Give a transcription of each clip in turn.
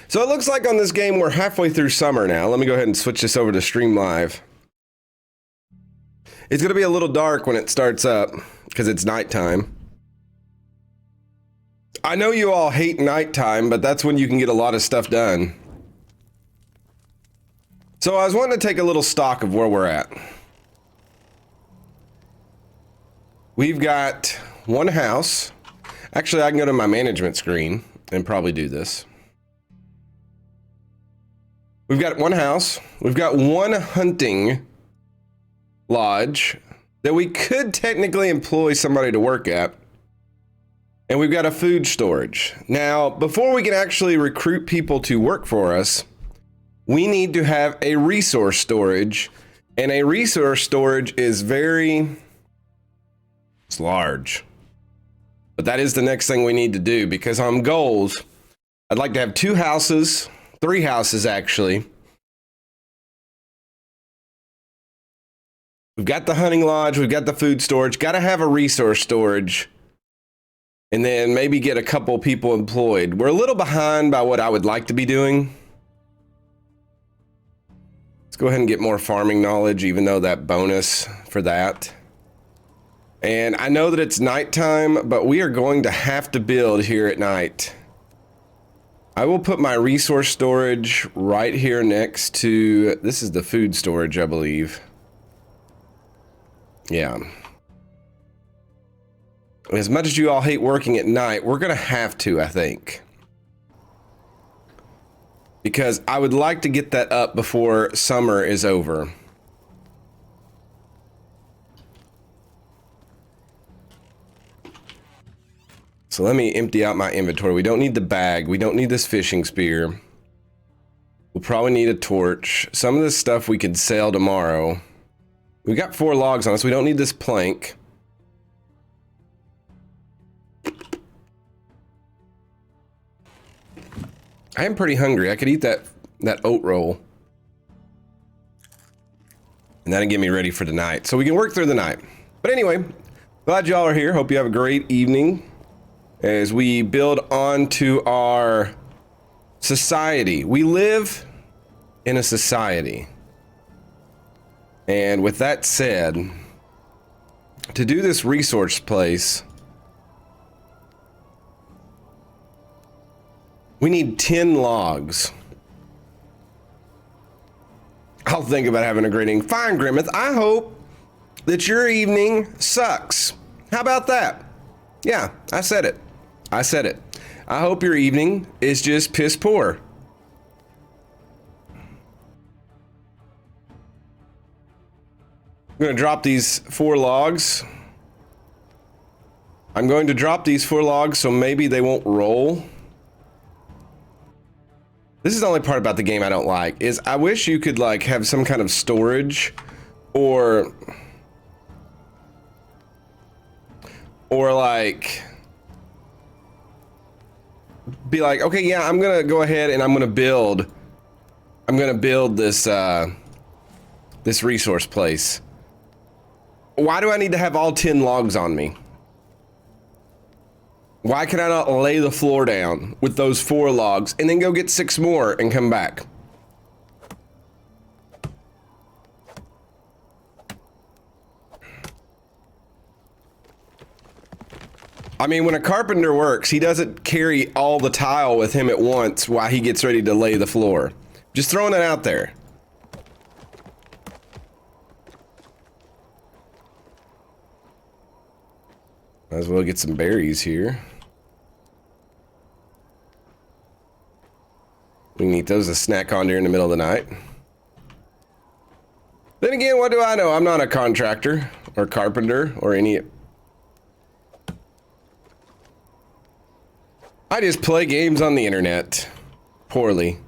So it looks like on this game we're halfway through summer now. Let me go ahead and switch this over to stream live. It's going to be a little dark when it starts up because it's nighttime. I know you all hate nighttime, but that's when you can get a lot of stuff done. So I was wanting to take a little stock of where we're at. We've got one house. Actually, I can go to my management screen and probably do this. We've got one house. We've got one hunting lodge that we could technically employ somebody to work at. And we've got a food storage. Now, before we can actually recruit people to work for us, we need to have a resource storage. And a resource storage is it's large. But that is the next thing we need to do, because on goals, I'd like to have 2 houses, 3 houses actually. We've got the hunting lodge, we've got the food storage, got to have a resource storage, and then maybe get a couple people employed. We're a little behind by what I would like to be doing. Let's go ahead and get more farming knowledge, even though that bonus for that. And I know that it's nighttime, but we are going to have to build here at night. I will put my resource storage right here next to, this is the food storage, I believe. Yeah. As much as you all hate working at night, we're going to have to, I think. Because I would like to get that up before summer is over. So let me empty out my inventory. We don't need the bag. We don't need this fishing spear. We'll probably need a torch. Some of this stuff we could sell tomorrow. We got 4 logs on us. We don't need this plank. I am pretty hungry. I could eat that oat roll. And that'll get me ready for tonight. So we can work through the night. But anyway, glad y'all are here. Hope you have a great evening as we build onto our society. We live in a society. And with that said, to do this resource place, we need 10 logs. I'll think about having a great evening. Fine, Grimmeth. I hope that your evening sucks. How about that? Yeah, I said it. I said it. I hope your evening is just piss poor. I'm going to drop these 4 logs. I'm going to drop these 4 logs so maybe they won't roll. This is the only part about the game I don't like, is I wish you could like have some kind of storage or like be like, okay, yeah, I'm gonna go ahead and I'm gonna build this this resource place. Why do I need to have all 10 logs on me? Why can I not lay the floor down with those 4 logs and then go get 6 more and come back? I mean, when a carpenter works, he doesn't carry all the tile with him at once while he gets ready to lay the floor. Just throwing it out there. Might as well get some berries here. We can eat those as a snack on during the middle of the night. Then again, what do I know? I'm not a contractor or carpenter or any... I just play games on the internet. Poorly.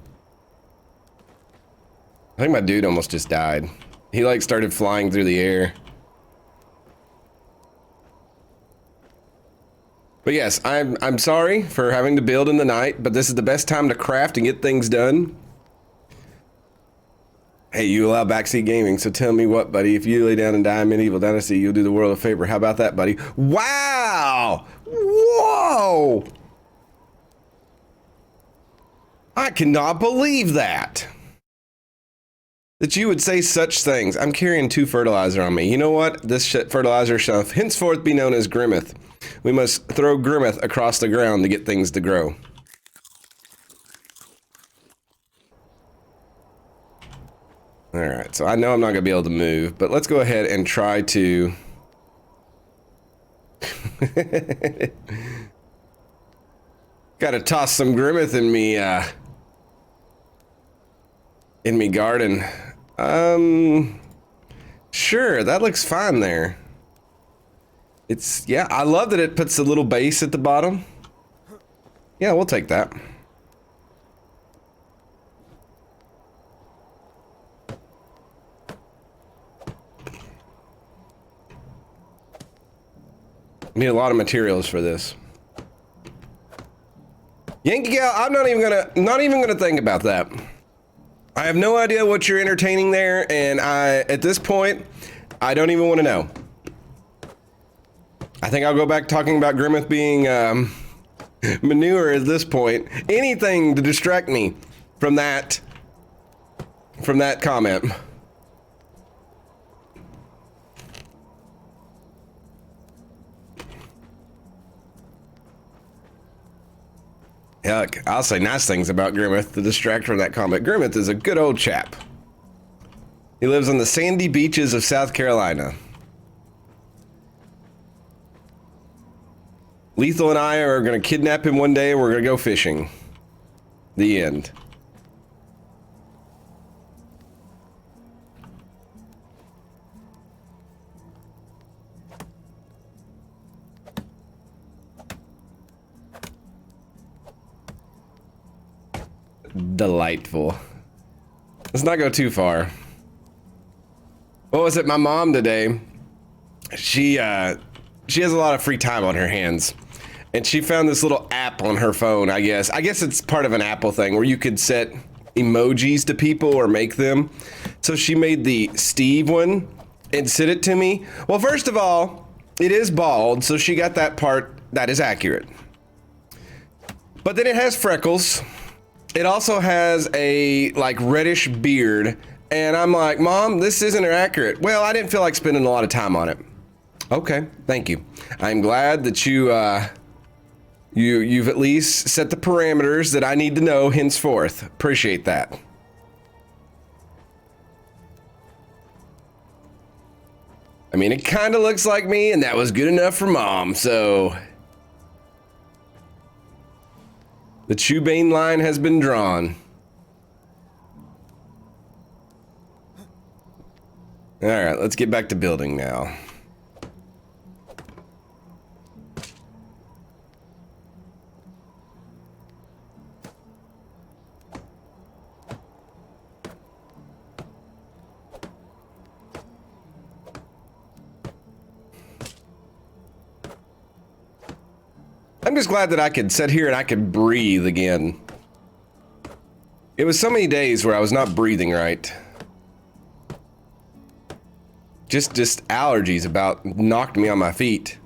I think my dude almost just died. He like started flying through the air. But yes, I'm sorry for having to build in the night, but this is the best time to craft and get things done. Hey, you allow backseat gaming, so tell me what, buddy, if you lay down and die in medieval dynasty, you'll do the world a favor. How about that, buddy? Wow! Whoa! I cannot believe that. That you would say such things. I'm carrying 2 fertilizer on me. You know what? This fertilizer shall henceforth be known as Grimmeth. We must throw Grimmeth across the ground to get things to grow. All right, so I know I'm not gonna be able to move, but let's go ahead and try to... Gotta toss some Grimmeth in me garden. Sure, that looks fine there. Yeah, I love that it puts a little base at the bottom. Yeah, we'll take that. Need a lot of materials for this. Yankee Gal, I'm not even gonna think about that. I have no idea what you're entertaining there, and at this point, I don't even want to know. I think I'll go back talking about Grimmeth being manure at this point. Anything to distract me from that comment. Heck, I'll say nice things about Grimmeth to distract from that comment. Grimmeth is a good old chap. He lives on the sandy beaches of South Carolina. Lethal and I are going to kidnap him one day and we're going to go fishing. The end. Delightful. Let's not go too far. What was it? My mom today, she has a lot of free time on her hands. And she found this little app on her phone, I guess. I guess it's part of an Apple thing where you could set emojis to people or make them. So she made the Steve one and sent it to me. Well, first of all, it is bald, so she got that part. That is accurate. But then it has freckles. It also has a like reddish beard. And I'm like, Mom, this isn't accurate. Well, I didn't feel like spending a lot of time on it. Okay, thank you. I'm glad that you've at least set the parameters that I need to know henceforth. Appreciate that. I mean, it kind of looks like me, and that was good enough for Mom, so... The Chubane line has been drawn. Alright, let's get back to building now. I'm just glad that I could sit here and I could breathe again. It was so many days where I was not breathing right. Just allergies about knocked me on my feet.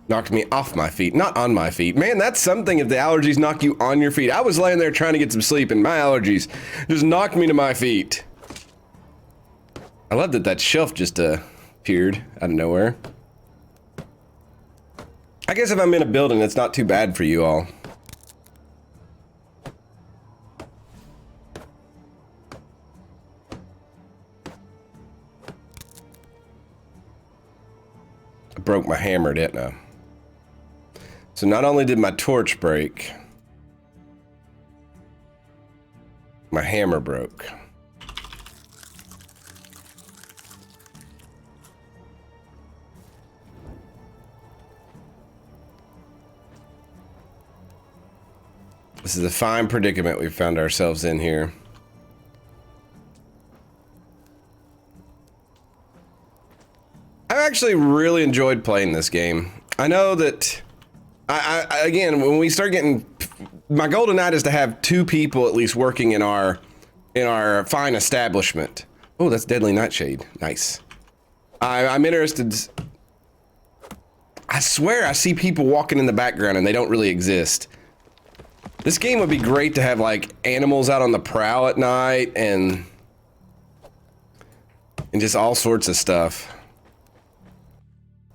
Knocked me off my feet, not on my feet. Man, that's something if the allergies knock you on your feet. I was laying there trying to get some sleep and my allergies just knocked me to my feet. I love that that shelf just appeared out of nowhere. I guess if I'm in a building, it's not too bad for you all. I broke my hammer, didn't I? So not only did my torch break, my hammer broke. This is a fine predicament we've found ourselves in here. I've actually really enjoyed playing this game. I know that, again, when we start getting, my goal tonight is to have 2 people at least working in our fine establishment. Oh, that's Deadly Nightshade. Nice. I'm interested. I swear I see people walking in the background and they don't really exist. This game would be great to have like animals out on the prowl at night and just all sorts of stuff.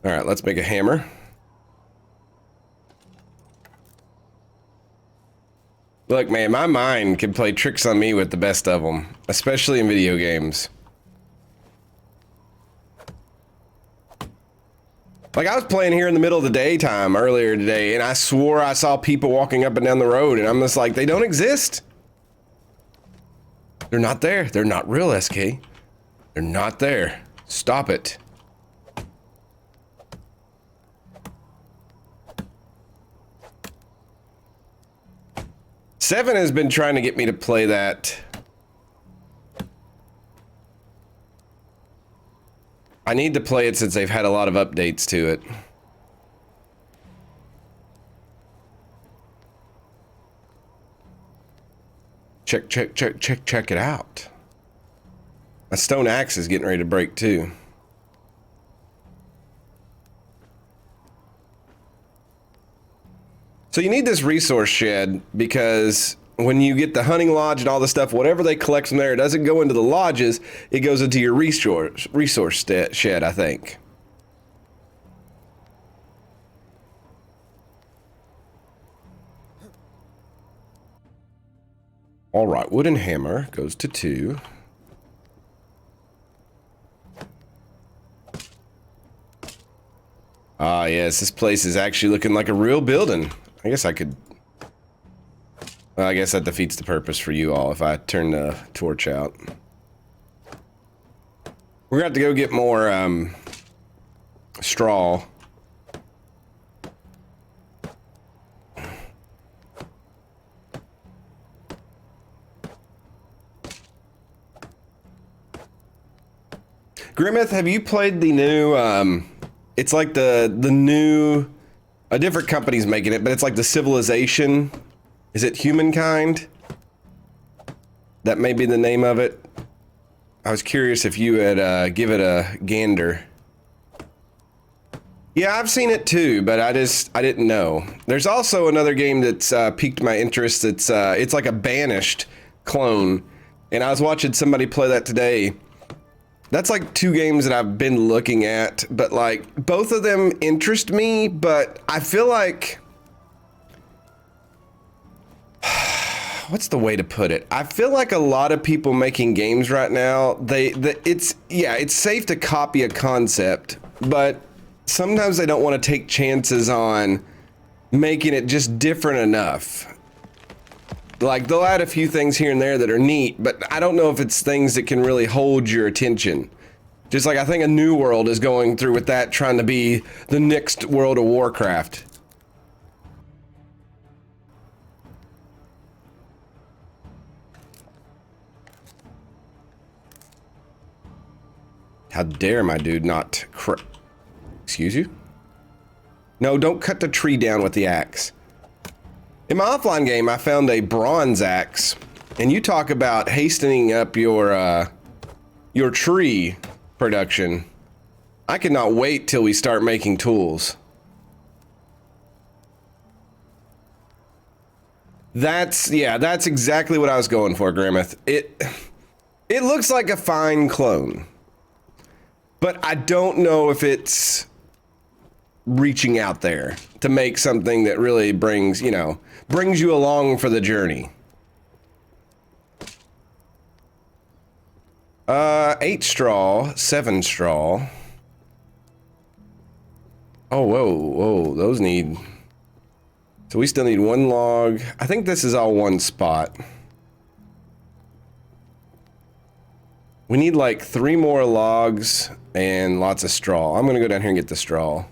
All right, let's make a hammer. Look, man, my mind can play tricks on me with the best of them, especially in video games. Like, I was playing here in the middle of the daytime earlier today, and I swore I saw people walking up and down the road, and I'm just like, they don't exist. They're not there. They're not real, SK. They're not there. Stop it. Seven has been trying to get me to play that. I need to play it since they've had a lot of updates to it. Check it out. My stone axe is getting ready to break too. So you need this resource shed because when you get the hunting lodge and all the stuff, whatever they collect from there, it doesn't go into the lodges, it goes into your resource shed, I think. All right, wooden hammer goes to 2. Ah, yes, this place is actually looking like a real building. I guess I could... Well, I guess that defeats the purpose for you all if I turn the torch out. We're gonna have to go get more, straw. Grimmeth, have you played the new, it's like the new... A different company's making it, but it's like the Civilization. Is it Humankind? That may be the name of it. I was curious if you had give it a gander. Yeah, I've seen it too, but I didn't know. There's also another game that's piqued my interest. It's like a Banished clone, and I was watching somebody play that today. That's like 2 games that I've been looking at, but like both of them interest me, but I feel like what's the way to put it? I feel like a lot of people making games right now, it's safe to copy a concept, but sometimes they don't want to take chances on making it just different enough. Like, they'll add a few things here and there that are neat, but I don't know if it's things that can really hold your attention. Just like I think a New World is going through with that, trying to be the next World of Warcraft. How dare my dude not Excuse you? No, don't cut the tree down with the axe. In my offline game, I found a bronze axe, and you talk about hastening up your tree production. I cannot wait till we start making tools. That's exactly what I was going for, Grimmeth. It looks like a fine clone, but I don't know if it's reaching out there to make something that really brings you along for the journey. 8 straw, 7 straw. Oh, whoa, those need... So we still need 1 log. I think this is all 1 spot. We need like 3 more logs and lots of straw. I'm gonna go down here and get the straw.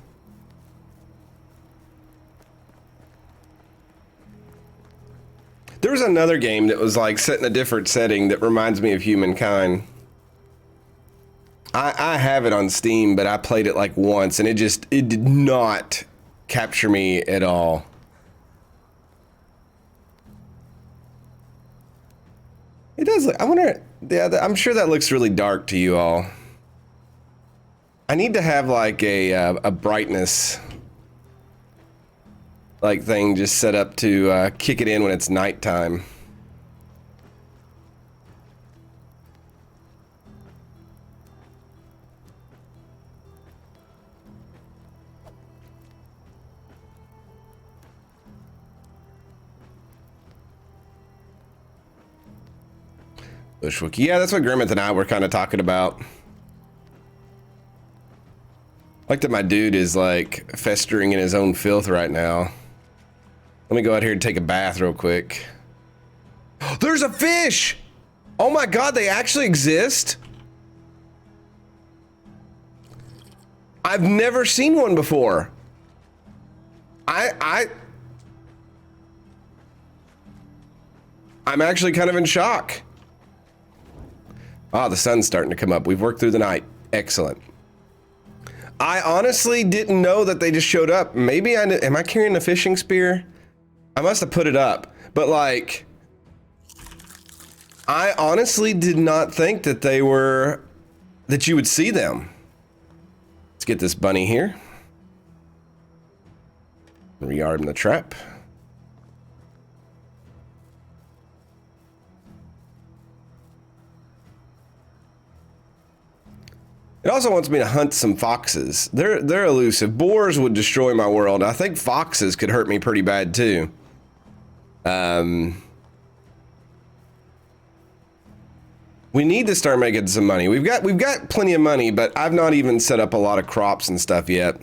There was another game that was like set in a different setting that reminds me of Humankind. I have it on Steam, but I played it like once and it did not capture me at all. It does look, I wonder, yeah, I'm sure that looks really dark to you all. I need to have like a brightness. like thing just set up to kick it in when it's nighttime. Bushwick. Yeah, that's what Grimmett and I were kind of talking about. Like that my dude is like festering in his own filth right now. Let me go out here and take a bath real quick. There's a fish! Oh my god, they actually exist? I've never seen one before. I'm actually kind of in shock. Ah, the sun's starting to come up. We've worked through the night. Excellent. I honestly didn't know that they just showed up. Maybe am I carrying a fishing spear? I must have put it up. But like, I honestly did not think that that you would see them. Let's get this bunny here. Rearm the trap. It also wants me to hunt some foxes. They're elusive. Boars would destroy my world. I think foxes could hurt me pretty bad too. We need to start making some money. We've got plenty of money, but I've not even set up a lot of crops and stuff yet.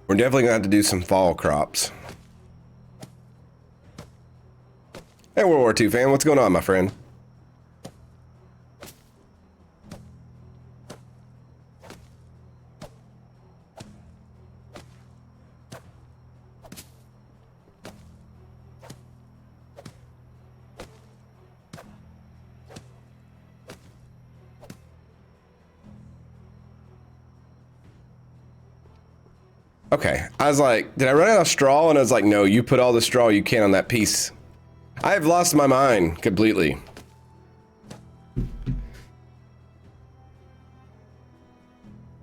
We're definitely gonna have to do some fall crops. Hey, World War II fan, what's going on, my friend? Okay, I was like, did I run out of straw? And I was like, no, you put all the straw you can on that piece. I have lost my mind completely.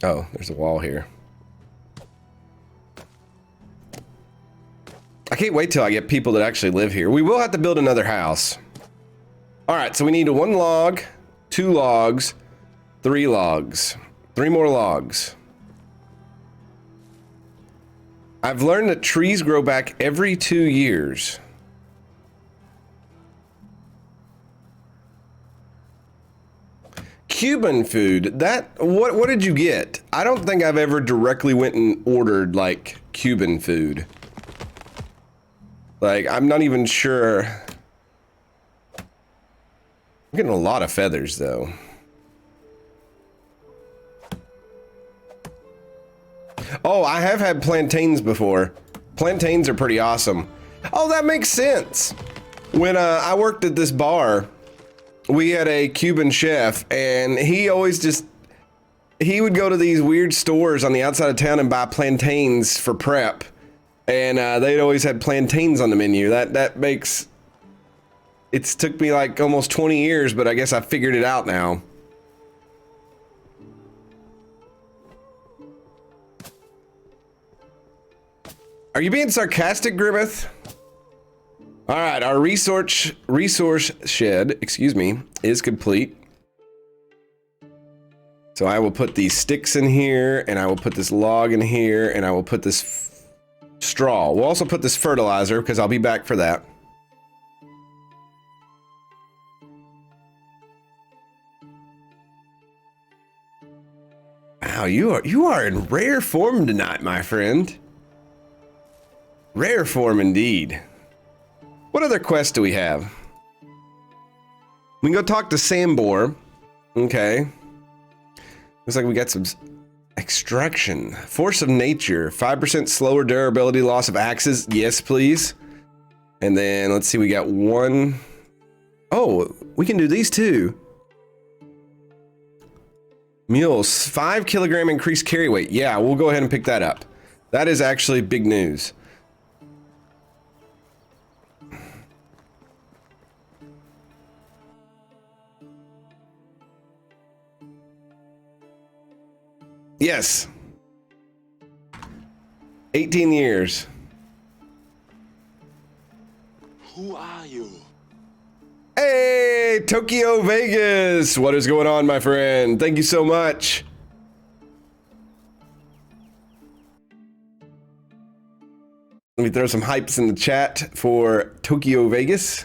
Oh, there's a wall here. I can't wait till I get people that actually live here. We will have to build another house. All right, so we need 1 log, 2 logs, 3 logs, 3 more logs. I've learned that trees grow back every 2 years. Cuban food, what did you get? I don't think I've ever directly went and ordered like Cuban food. Like, I'm not even sure. I'm getting a lot of feathers though. Oh, I have had plantains before. Plantains are pretty awesome. Oh, that makes sense. When I worked at this bar, we had a Cuban chef, and he always he would go to these weird stores on the outside of town and buy plantains for prep. And they'd always had plantains on the menu. That makes... It's took me like almost 20 years, but I guess I figured it out now. Are you being sarcastic, Grimmeth? All right, our resource shed, excuse me, is complete. So I will put these sticks in here, and I will put this log in here, and I will put this straw. We'll also put this fertilizer, because I'll be back for that. Wow, you are in rare form tonight, my friend. Rare form indeed. What other quests do we have? We can go talk to Sambor. Okay. Looks like we got some extraction. Force of nature. 5% slower durability, loss of axes. Yes, please. And then let's see, we got 1. Oh, we can do these too. Mules. 5 kilogram increased carry weight. Yeah, we'll go ahead and pick that up. That is actually big news. Yes. 18 years. Who are you? Hey, Tokyo Vegas. What is going on, my friend? Thank you so much. Let me throw some hypes in the chat for Tokyo Vegas.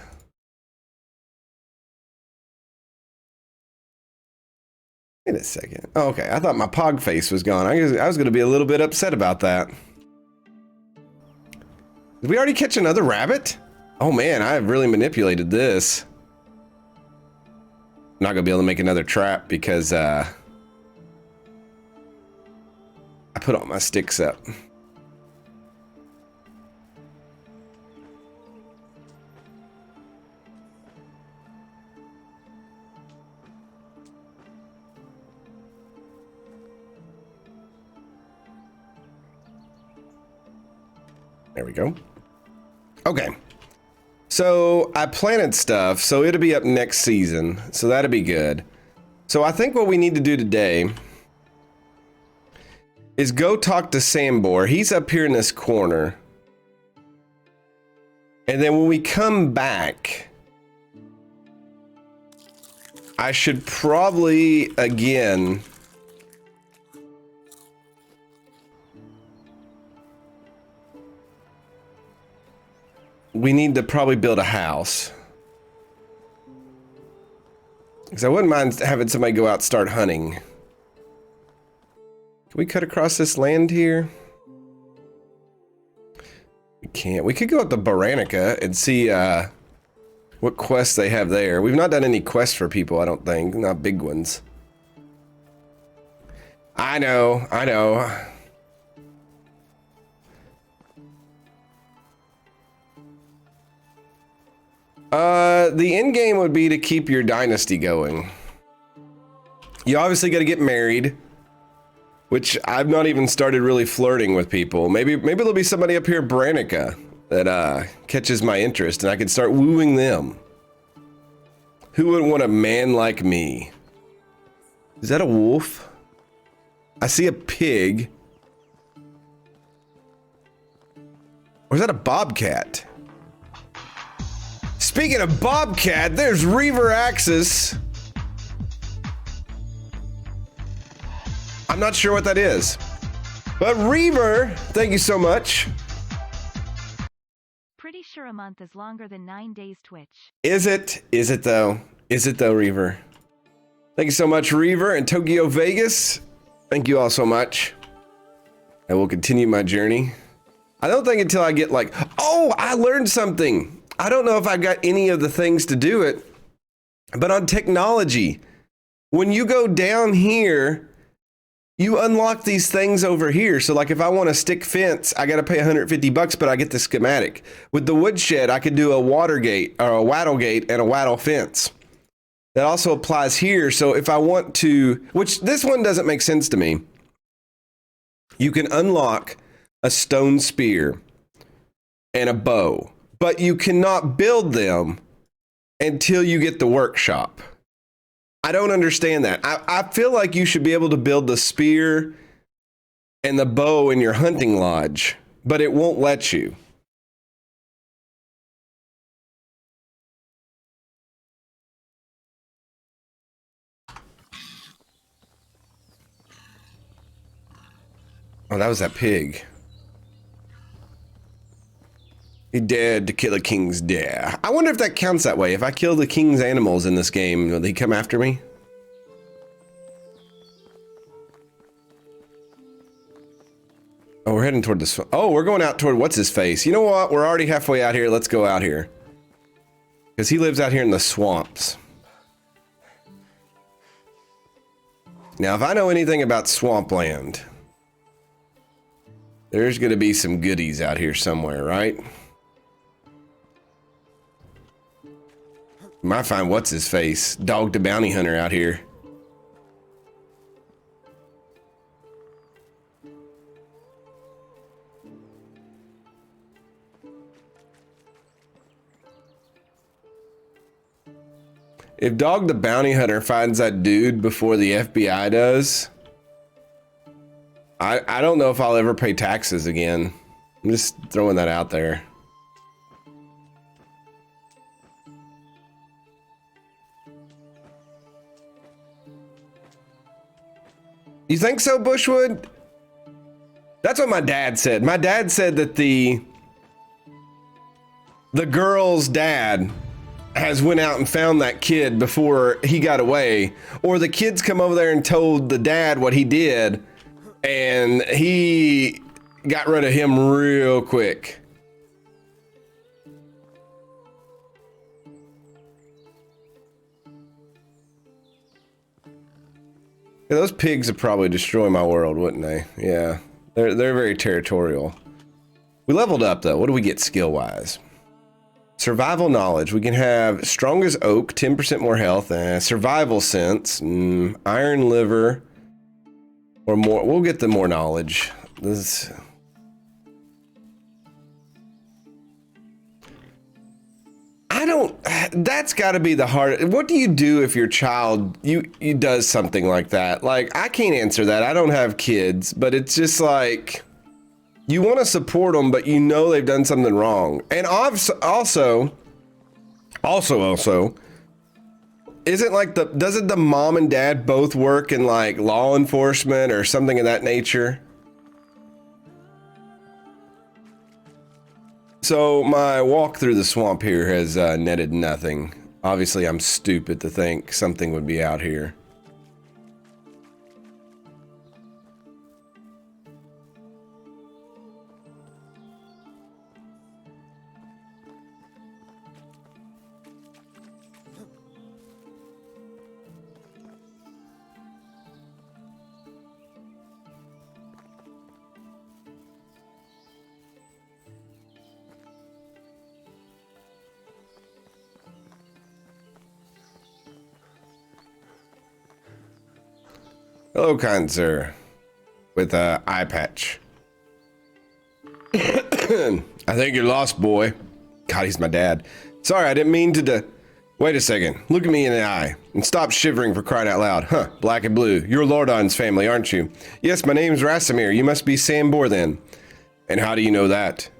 Wait a second. Oh, okay, I thought my pog face was gone. I was going to be a little bit upset about that. Did we already catch another rabbit? Oh man, I have really manipulated this. I'm not going to be able to make another trap because I put all my sticks up. There we go. Okay. So I planted stuff, so it'll be up next season. So that'll be good. So I think what we need to do today is go talk to Sambor. He's up here in this corner. And then when we come back, I should probably, again, we need to probably build a house. Because I wouldn't mind having somebody go out and start hunting. Can we cut across this land here? We can't. We could go up to Baranica and see what quests they have there. We've not done any quests for people, I don't think. Not big ones. I know, I know. The end game would be to keep your dynasty going. You obviously got to get married, which I've not even started really flirting with people. Maybe there'll be somebody up here, Branica, that catches my interest, and I can start wooing them. Who would want a man like me? Is that a wolf? I see a pig. Or is that a bobcat? Speaking of bobcat, there's Reaver Axis. I'm not sure what that is. But Reaver, thank you so much. Pretty sure a month is longer than 9 days Twitch. Is it? Is it though? Is it though, Reaver? Thank you so much, Reaver and Tokyo Vegas. Thank you all so much. I will continue my journey. I don't think until I get like, oh, I learned something. I don't know if I got any of the things to do it, but on technology, when you go down here, you unlock these things over here. So like if I want a stick fence, I got to pay 150 bucks, but I get the schematic. With the woodshed, I could do a water gate or a wattle gate and a wattle fence. That also applies here. So if I want to, which this one doesn't make sense to me, you can unlock a stone spear and a bow. But you cannot build them until you get the workshop. I don't understand that. I feel like you should be able to build the spear and the bow in your hunting lodge, but it won't let you. Oh, that was that pig. He dared to kill a king's dare. I wonder if that counts that way. If I kill the king's animals in this game, will they come after me? Oh, we're heading toward this. Oh, we're going out toward what's his face. You know what? We're already halfway out here. Let's go out here. Because he lives out here in the swamps. Now, if I know anything about swampland, there's going to be some goodies out here somewhere, right? Might find what's his face, Dog the Bounty Hunter out here. If Dog the Bounty Hunter finds that dude before the FBI does, I don't know if I'll ever pay taxes again. I'm just throwing that out there. You think so, Bushwood? That's what my dad said. My dad said that the girl's dad has went out and found that kid before he got away, or the kids come over there and told the dad what he did, and he got rid of him real quick. Yeah, those pigs would probably destroy my world, wouldn't they? Yeah, they're very territorial. We leveled up though. What do we get skill wise? Survival knowledge. We can have strong as oak, 10% more health, survival sense, iron liver, or more. We'll get the more knowledge. This. I don't. That's got to be the hard. What do you do if your child you does something like that? Like, I can't answer that. I don't have kids, but it's just like, you want to support them, but you know they've done something wrong. And also, isn't like doesn't the mom and dad both work in like law enforcement or something of that nature? So my walk through the swamp here has netted nothing. Obviously, I'm stupid to think something would be out here. Hello, kind sir, with a eye patch. I think you're lost, boy. God, he's my dad. Sorry, I didn't mean to. Wait a second. Look at me in the eye and stop shivering, for crying out loud. Huh? Black and blue. You're Lordon's family, aren't you? Yes, my name's Rasamir. You must be Sam Bor then. And how do you know that?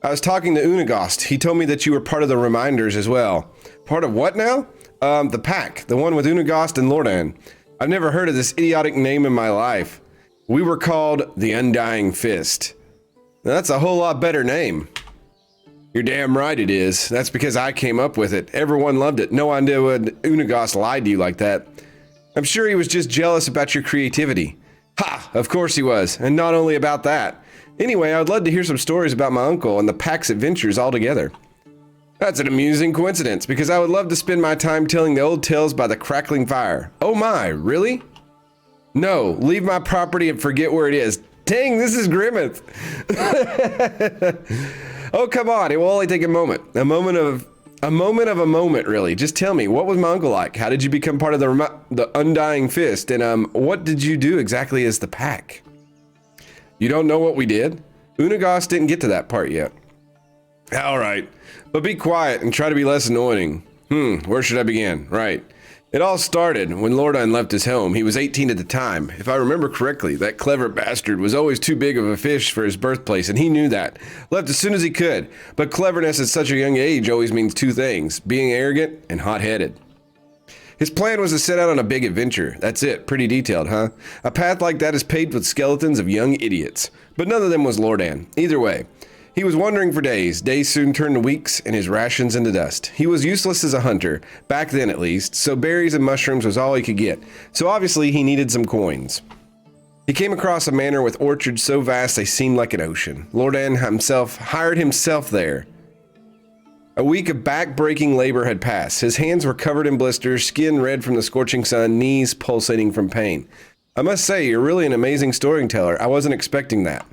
I was talking to Unagast. He told me that you were part of the Reminders as well. Part of what now? The pack, the one with Unagast and Lordan. I've never heard of this idiotic name in my life. We were called the Undying Fist. Now, that's a whole lot better name. You're damn right it is. That's because I came up with it. Everyone loved it. No idea would Unagast lied to you like that. I'm sure he was just jealous about your creativity. Ha! Of course he was. And not only about that. Anyway, I'd love to hear some stories about my uncle and the pack's adventures altogether. That's an amusing coincidence, because I would love to spend my time telling the old tales by the crackling fire. Oh my, really? No, leave my property and forget where it is. Dang, this is Grimmeth. Oh, come on, it will only take a moment. A moment of a moment, really. Just tell me, what was my uncle like? How did you become part of the Undying Fist? And what did you do exactly as the pack? You don't know what we did? Unagast didn't get to that part yet. All right. But be quiet and try to be less annoying. Where should I begin? Right. It all started when Lordan left his home. He was 18 at the time. If I remember correctly, that clever bastard was always too big of a fish for his birthplace, and he knew that. Left as soon as he could. But cleverness at such a young age always means two things: being arrogant and hot-headed. His plan was to set out on a big adventure. That's it. Pretty detailed, huh? A path like that is paved with skeletons of young idiots. But none of them was Lordan. Either way. He was wandering for days. Days soon turned to weeks, and his rations into dust. He was useless as a hunter, back then at least, so berries and mushrooms was all he could get. So obviously he needed some coins. He came across a manor with orchards so vast they seemed like an ocean. Lordan himself hired himself there. A week of back-breaking labor had passed. His hands were covered in blisters, skin red from the scorching sun, knees pulsating from pain. I must say, you're really an amazing storyteller. I wasn't expecting that.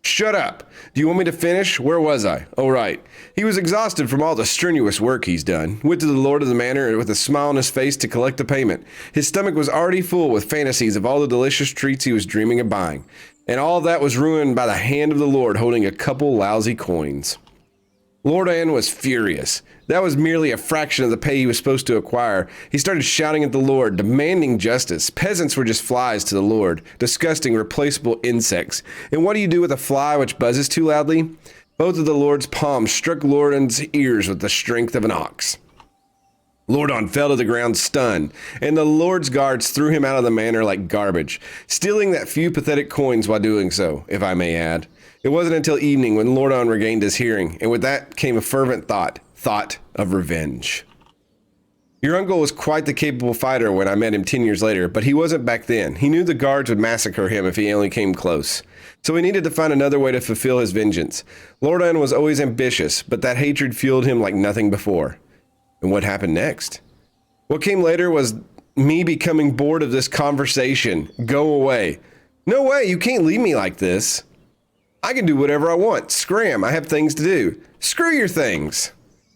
Shut up! Do you want me to finish? Where was I? Oh, right. He was exhausted from all the strenuous work he's done. Went to the lord of the manor with a smile on his face to collect the payment. His stomach was already full with fantasies of all the delicious treats he was dreaming of buying. And all that was ruined by the hand of the lord holding a couple lousy coins. Lordan was furious. That was merely a fraction of the pay he was supposed to acquire. He started shouting at the Lord, demanding justice. Peasants were just flies to the Lord, disgusting, replaceable insects. And what do you do with a fly which buzzes too loudly? Both of the Lord's palms struck Lordan's ears with the strength of an ox. Lordan fell to the ground stunned, and the Lord's guards threw him out of the manor like garbage, stealing that few pathetic coins while doing so, if I may add. It wasn't until evening when Lordan regained his hearing, and with that came a fervent thought of revenge. Your uncle was quite the capable fighter when I met him 10 years later, but he wasn't back then. He knew the guards would massacre him if he only came close. So he needed to find another way to fulfill his vengeance. Lordan was always ambitious, but that hatred fueled him like nothing before. And what happened next? What came later was me becoming bored of this conversation. Go away. No way, you can't leave me like this. I can do whatever I want. Scram, I have things to do. Screw your things.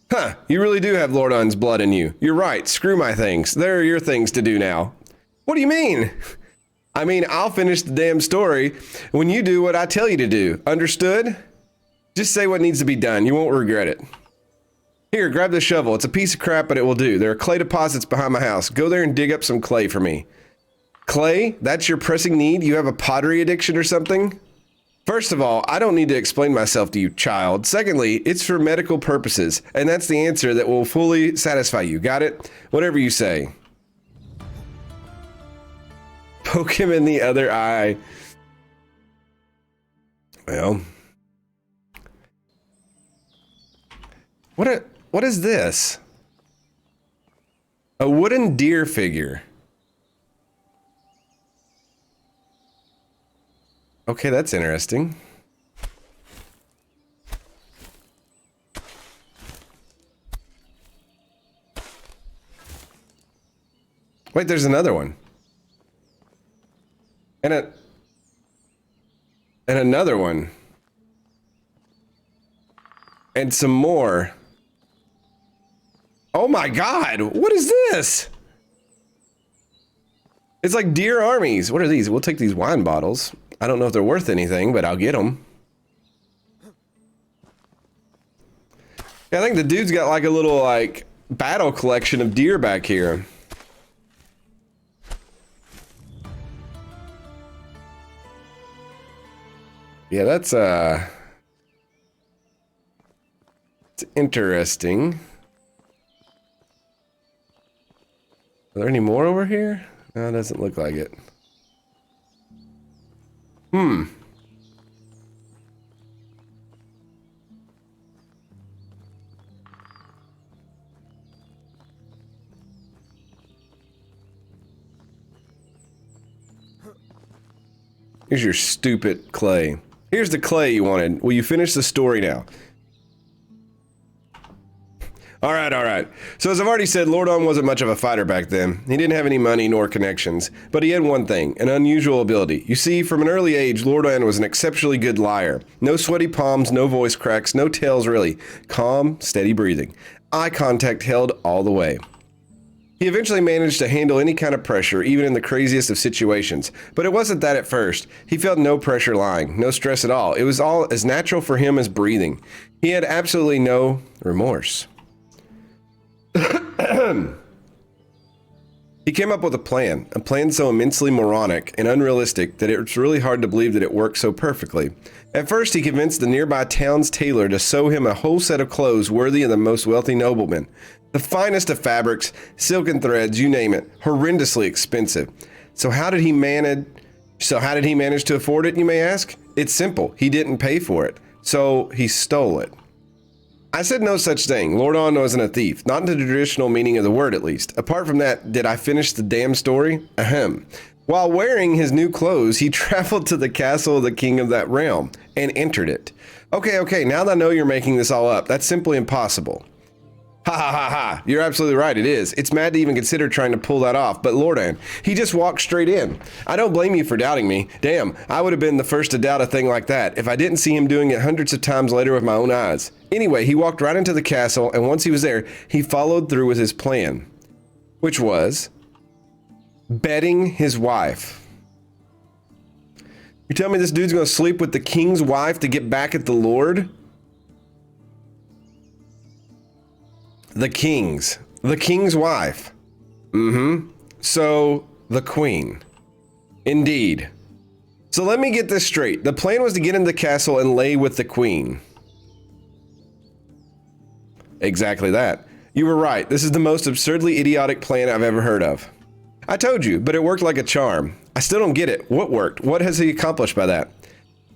Huh, you really do have Lordan's blood in you. You're right, screw my things. There are your things to do now. What do you mean? I mean, I'll finish the damn story when you do what I tell you to do. Understood? Just say what needs to be done. You won't regret it. Here, grab the shovel. It's a piece of crap, but it will do. There are clay deposits behind my house. Go there and dig up some clay for me. Clay? That's your pressing need? You have a pottery addiction or something? First of all, I don't need to explain myself to you, child. Secondly, it's for medical purposes, and that's the answer that will fully satisfy you. Got it? Whatever you say. Poke him in the other eye. Well. What is this? A wooden deer figure. Okay, that's interesting. Wait, there's another one. And another one. And some more. Oh my God, what is this? It's like deer armies. What are these? We'll take these wine bottles. I don't know if they're worth anything, but I'll get them. Yeah, I think the dude's got like a little like battle collection of deer back here. Yeah, that's it's interesting. Are there any more over here? No, it doesn't look like it. Here's your stupid clay. Here's the clay you wanted. Will you finish the story now? All right. So as I've already said, Lordan wasn't much of a fighter back then. He didn't have any money nor connections, but he had one thing, an unusual ability. You see, from an early age, Lordan was an exceptionally good liar. No sweaty palms, no voice cracks, no tails really. Calm, steady breathing. Eye contact held all the way. He eventually managed to handle any kind of pressure, even in the craziest of situations. But it wasn't that at first. He felt no pressure lying, no stress at all. It was all as natural for him as breathing. He had absolutely no remorse. He came up with a plan so immensely moronic and unrealistic that it's really hard to believe that it worked so perfectly. At first, he convinced the nearby town's tailor to sew him a whole set of clothes worthy of the most wealthy nobleman. The finest of fabrics, silken threads, you name it, horrendously expensive. So how did he manage to afford it, you may ask? It's simple. He didn't pay for it. So he stole it. I said no such thing. Lordan wasn't a thief. Not in the traditional meaning of the word, at least. Apart from that, did I finish the damn story? Ahem. While wearing his new clothes, he traveled to the castle of the king of that realm and entered it. Okay, now that I know you're making this all up, that's simply impossible. Ha. You're absolutely right, it is. It's mad to even consider trying to pull that off, but Lordan, he just walked straight in. I don't blame you for doubting me. Damn, I would have been the first to doubt a thing like that if I didn't see him doing it hundreds of times later with my own eyes. Anyway, he walked right into the castle, and once he was there, he followed through with his plan, which was betting his wife. You tell me this dude's gonna sleep with the king's wife to get back at the Lord? The king's wife. So, the queen. Indeed. So let me get this straight. The plan was to get into the castle and lay with the queen. Exactly that. You were right. This is the most absurdly idiotic plan I've ever heard of. I told you, but it worked like a charm. I still don't get it. What worked? What has he accomplished by that?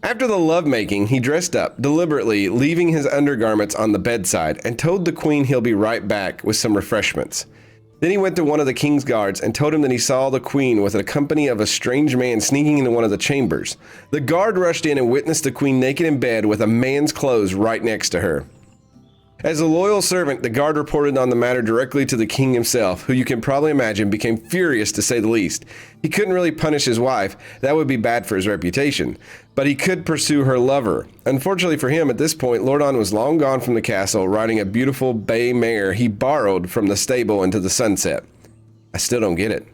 After the lovemaking, he dressed up, deliberately leaving his undergarments on the bedside, and told the queen he'll be right back with some refreshments. Then he went to one of the king's guards and told him that he saw the queen with a company of a strange man sneaking into one of the chambers. The guard rushed in and witnessed the queen naked in bed with a man's clothes right next to her. As a loyal servant, the guard reported on the matter directly to the king himself, who you can probably imagine became furious to say the least. He couldn't really punish his wife, that would be bad for his reputation, but he could pursue her lover. Unfortunately for him, at this point, Lordon was long gone from the castle, riding a beautiful bay mare he borrowed from the stable into the sunset. I still don't get it.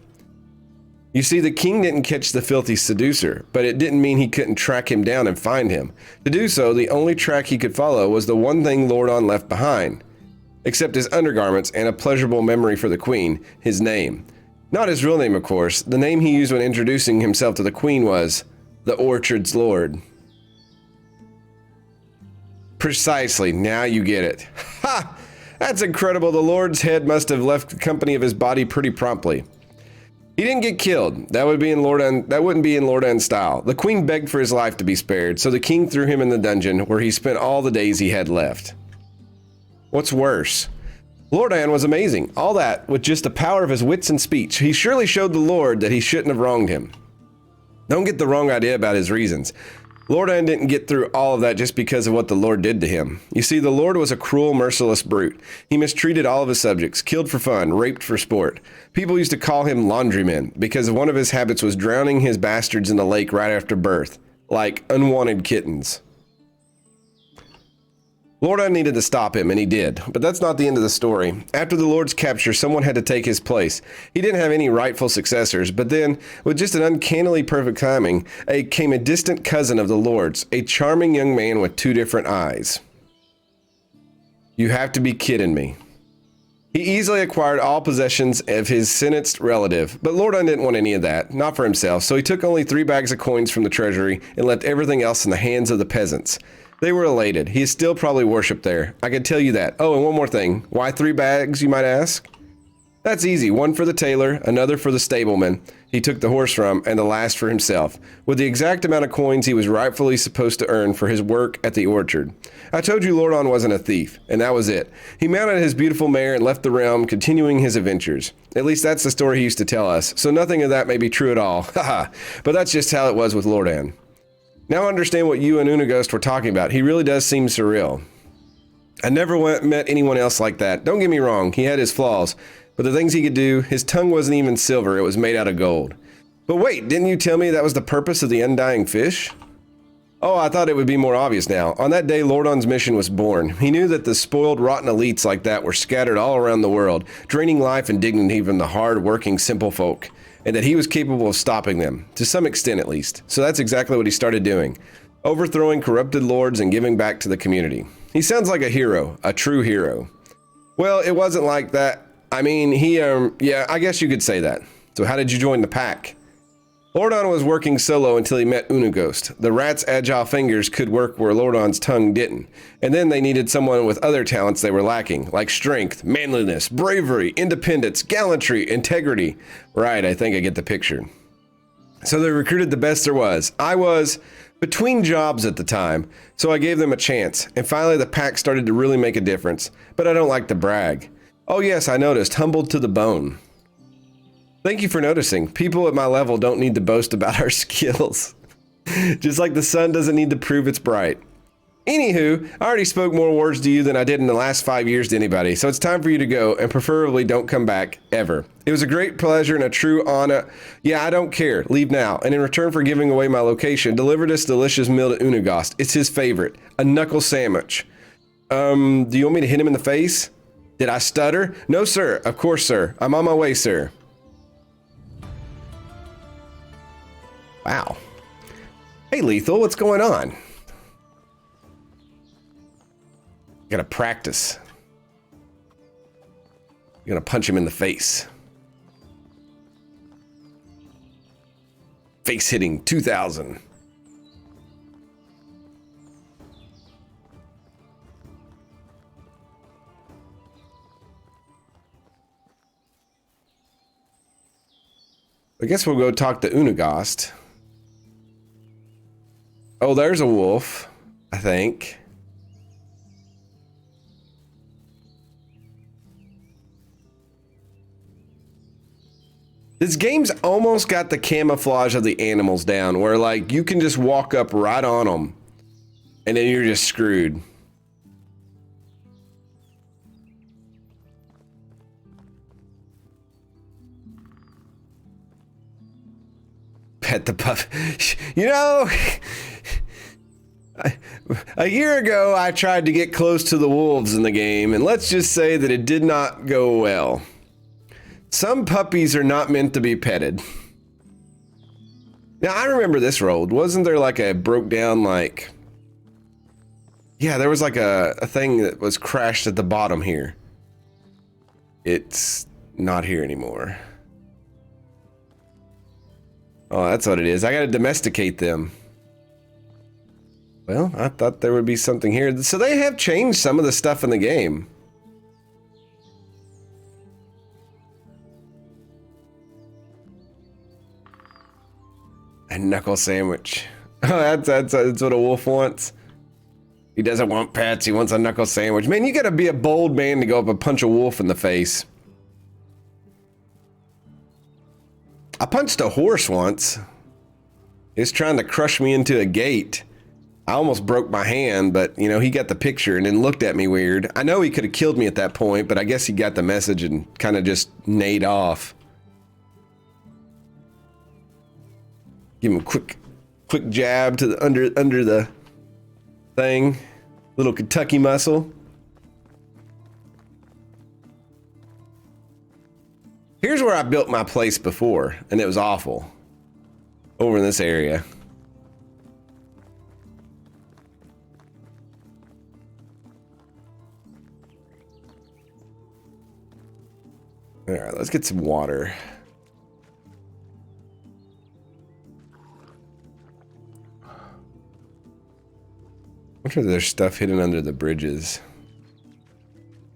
You see, the king didn't catch the filthy seducer, but it didn't mean he couldn't track him down and find him. To do so, the only track he could follow was the one thing Lordon left behind, except his undergarments and a pleasurable memory for the queen, his name. Not his real name, of course. The name he used when introducing himself to the queen was the Orchard's Lord. Precisely, now you get it. Ha! That's incredible. The Lord's head must have left the company of his body pretty promptly. He didn't get killed. That wouldn't be in Lordon's style. The queen begged for his life to be spared, so the king threw him in the dungeon where he spent all the days he had left. What's worse? Lordon was amazing. All that with just the power of his wits and speech. He surely showed the Lord that he shouldn't have wronged him. Don't get the wrong idea about his reasons. Lordon didn't get through all of that just because of what the Lord did to him. You see, the Lord was a cruel, merciless brute. He mistreated all of his subjects, killed for fun, raped for sport. People used to call him laundryman because one of his habits was drowning his bastards in the lake right after birth, like unwanted kittens. Lordon needed to stop him, and he did. But that's not the end of the story. After the Lord's capture, someone had to take his place. He didn't have any rightful successors, but then, with just an uncannily perfect timing, came a distant cousin of the Lord's, a charming young man with two different eyes. You have to be kidding me. He easily acquired all possessions of his sentenced relative, but Lordon didn't want any of that, not for himself, so he took only 3 bags of coins from the treasury and left everything else in the hands of the peasants. They were elated. He is still probably worshipped there. I can tell you that. Oh, and one more thing. Why 3 bags, you might ask? That's easy. One for the tailor, another for the stableman he took the horse from, and the last for himself, with the exact amount of coins he was rightfully supposed to earn for his work at the orchard. I told you Lordon wasn't a thief, and that was it. He mounted his beautiful mare and left the realm, continuing his adventures. At least that's the story he used to tell us, so nothing of that may be true at all. Haha, but that's just how it was with Lordon. Now I understand what you and Unaghost were talking about. He really does seem surreal. I never met anyone else like that. Don't get me wrong, he had his flaws. But the things he could do, his tongue wasn't even silver, it was made out of gold. But wait, didn't you tell me that was the purpose of the undying fish? Oh, I thought it would be more obvious now. On that day, Lordon's mission was born. He knew that the spoiled, rotten elites like that were scattered all around the world, draining life and dignity from the hard-working, simple folk, and that he was capable of stopping them, to some extent at least. So that's exactly what he started doing, overthrowing corrupted lords and giving back to the community. He sounds like a hero, a true hero. Well, it wasn't like that. I mean, yeah, I guess you could say that. So how did you join the pack? Lordon was working solo until he met Unaghost. The rat's agile fingers could work where Lordon's tongue didn't. And then they needed someone with other talents they were lacking, like strength, manliness, bravery, independence, gallantry, integrity. Right, I think I get the picture. So they recruited the best there was. I was between jobs at the time, so I gave them a chance. And finally the pack started to really make a difference. But I don't like to brag. Oh yes, I noticed, humbled to the bone. Thank you for noticing. People at my level don't need to boast about our skills. Just like the sun doesn't need to prove it's bright. Anywho, I already spoke more words to you than I did in the last 5 years to anybody, so it's time for you to go, and preferably don't come back, ever. It was a great pleasure and a true honor. Yeah, I don't care. Leave now. And in return for giving away my location, deliver this delicious meal to Unaghost. It's his favorite. A knuckle sandwich. Do you want me to hit him in the face? Did I stutter? No, sir. Of course, sir. I'm on my way, sir. Wow. Hey, Lethal, what's going on? Gotta practice. You're gonna punch him in the face. Face hitting 2000. I guess we'll go talk to Unagast. Oh, there's a wolf, I think. This game's almost got the camouflage of the animals down, where like you can just walk up right on them and then you're just screwed. Pet the pup. You know, a year ago I tried to get close to the wolves in the game, and let's just say that it did not go well. Some puppies are not meant to be petted. Now, I remember this road. Wasn't there like a broke down, like... Yeah, there was like a thing that was crashed at the bottom here. It's not here anymore. Oh, that's what it is. I gotta domesticate them. Well, I thought there would be something here. So they have changed some of the stuff in the game. A knuckle sandwich. Oh, that's what a wolf wants. He doesn't want pets, he wants a knuckle sandwich. Man, you gotta be a bold man to go up and punch a wolf in the face. I punched a horse once. He was trying to crush me into a gate. I almost broke my hand, but you know, he got the picture and then looked at me weird. I know he could have killed me at that point, but I guess he got the message and kind of just neighed off. Give him a quick jab to the under the thing. Little Kentucky muscle. Here's where I built my place before, and it was awful. Over in this area. All right, let's get some water. I'm sure there's stuff hidden under the bridges.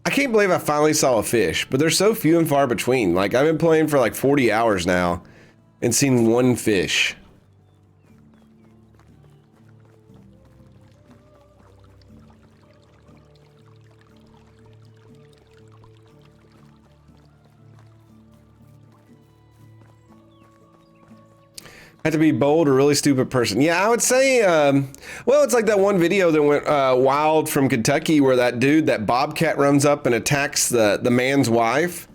I can't believe I finally saw a fish, but they're so few and far between. Like, I've been playing for like 40 hours now and seen one fish. Have to be bold or really stupid person. Yeah, I would say, well, it's like that one video that went wild from Kentucky where that dude, that bobcat runs up and attacks the man's wife.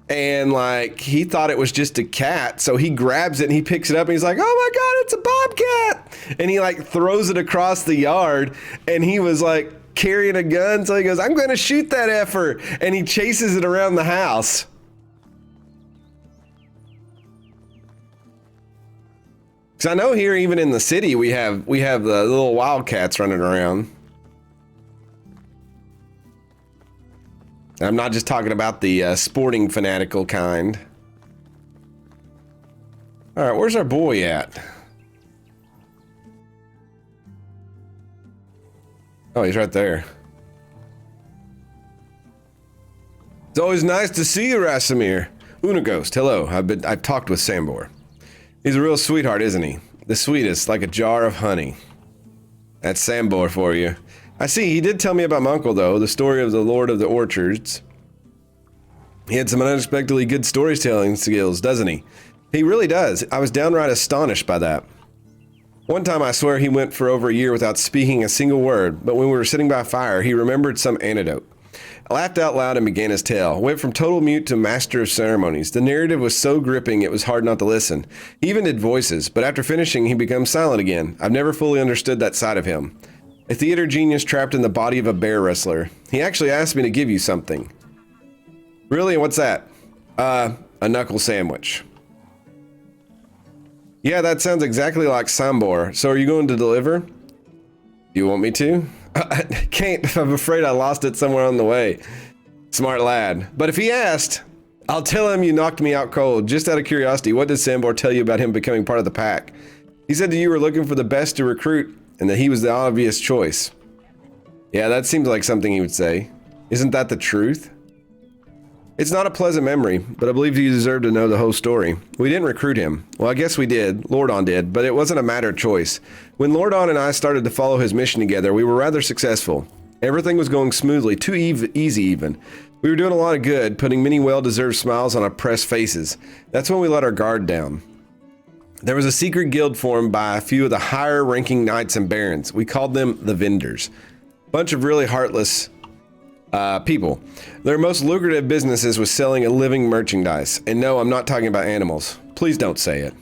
And like, he thought it was just a cat. So he grabs it and he picks it up and he's like, oh my God, it's a bobcat. And he like throws it across the yard and he was like carrying a gun. So he goes, I'm going to shoot that effer. And he chases it around the house. Because I know here, even in the city, we have the little wildcats running around. I'm not just talking about the sporting fanatical kind. All right, where's our boy at? Oh, he's right there. It's always nice to see you, Rasamir. Unaghost, hello. I've talked with Sambor. He's a real sweetheart, isn't he? The sweetest, like a jar of honey. That's Sambor for you. I see, he did tell me about my uncle, though, the story of the Lord of the Orchards. He had some unexpectedly good storytelling skills, doesn't he? He really does. I was downright astonished by that. One time, I swear he went for over a year without speaking a single word, but when we were sitting by a fire, he remembered some anecdote. I laughed out loud and began his tale. Went from total mute to master of ceremonies. The narrative was so gripping it was hard not to listen. He even did voices, but after finishing he becomes silent again. I've never fully understood that side of him. A theater genius trapped in the body of a bear wrestler. He actually asked me to give you something. Really? What's that? A knuckle sandwich. Yeah, that sounds exactly like Sambor. So are you going to deliver? Do you want me to? I can't. I'm afraid I lost it somewhere on the way. Smart lad. But if he asked, I'll tell him you knocked me out cold. Just out of curiosity, what did Sambor tell you about him becoming part of the pack? He said that you were looking for the best to recruit and that he was the obvious choice. Yeah, that seems like something he would say. Isn't that the truth? It's not a pleasant memory, but I believe you deserve to know the whole story. We didn't recruit him. Well, I guess we did. Lordon did, but it wasn't a matter of choice. When Lordon and I started to follow his mission together, we were rather successful. Everything was going smoothly, too easy even. We were doing a lot of good, putting many well-deserved smiles on oppressed faces. That's when we let our guard down. There was a secret guild formed by a few of the higher-ranking knights and barons. We called them the Vendors. Bunch of really heartless people. Their most lucrative businesses was selling a living merchandise. And no, I'm not talking about animals. Please don't say it.